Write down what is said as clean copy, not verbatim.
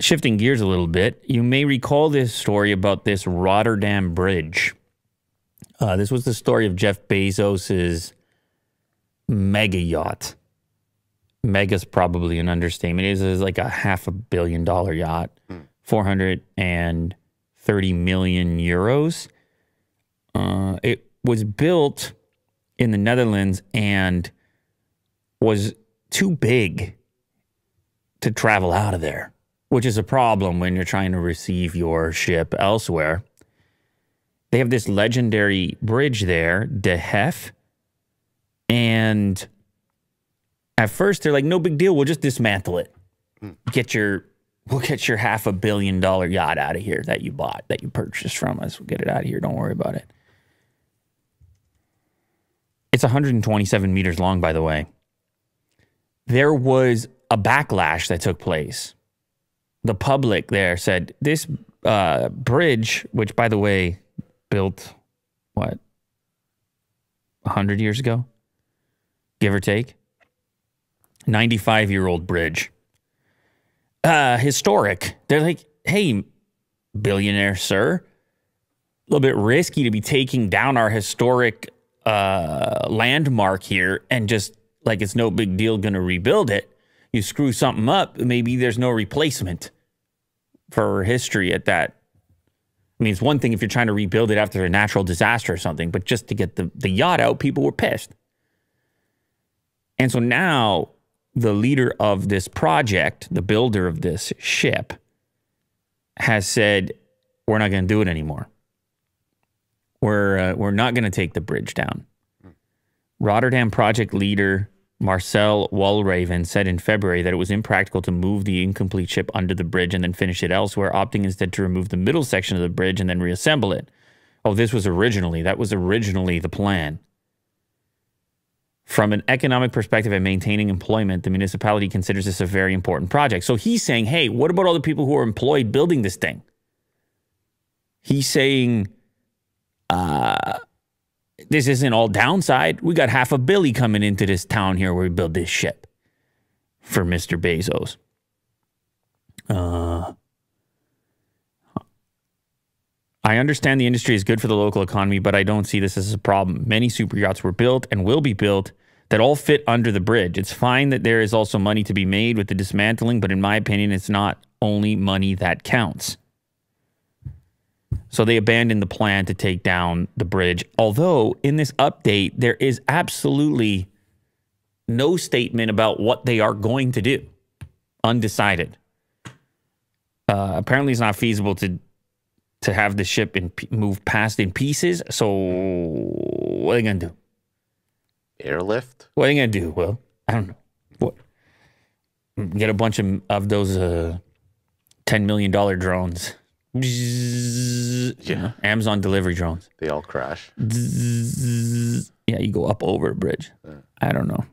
shifting gears a little bit, you may recall this story about this Rotterdam Bridge. This was the story of Jeff Bezos's mega yacht. Mega's probably an understatement. It is like a $500 million yacht, 430 million euros. It was built in the Netherlands and was too big to travel out of there, which is a problem when you're trying to receive your ship elsewhere. They have this legendary bridge there, De Hef, and at first they're like, no big deal, we'll just dismantle it. We'll get your $500 million yacht out of here that you bought, that you purchased from us. We'll get it out of here, don't worry about it. It's 127 meters long, by the way. There was a backlash that took place. The public there said, this bridge, which, by the way, built, what, 100 years ago? Give or take? 95-year-old bridge. Historic. They're like, hey, billionaire sir, a little bit risky to be taking down our historic landmark here and just like it's no big deal going to rebuild it. You screw something up, maybe there's no replacement for history at that. I mean, it's one thing if you're trying to rebuild it after a natural disaster or something, but just to get the yacht out, people were pissed. And so now the leader of this project, the builder of this ship, has said, we're not going to do it anymore. We're not going to take the bridge down. Rotterdam project leader Marcel Walraven said in February that it was impractical to move the incomplete ship under the bridge and then finish it elsewhere, opting instead to remove the middle section of the bridge and then reassemble it. Oh, that was originally the plan. From an economic perspective and maintaining employment, the municipality considers this a very important project. So he's saying, hey, what about all the people who are employed building this thing? He's saying, this isn't all downside. We got $500 million coming into this town here where we build this ship for Mr. Bezos. I understand the industry is good for the local economy, but I don't see this as a problem. Many super yachts were built and will be built that all fit under the bridge. It's fine that there is also money to be made with the dismantling, but in my opinion, it's not only money that counts. So they abandoned the plan to take down the bridge. Although in this update, there is absolutely no statement about what they are going to do. Undecided. Apparently it's not feasible to have the ship move past in pieces. So what are they going to do? Airlift? What are they going to do? Well, I don't know. What? Get a bunch of those $10 million drones. Yeah. Amazon delivery drones. They all crash. Yeah, you go up over a bridge. I don't know.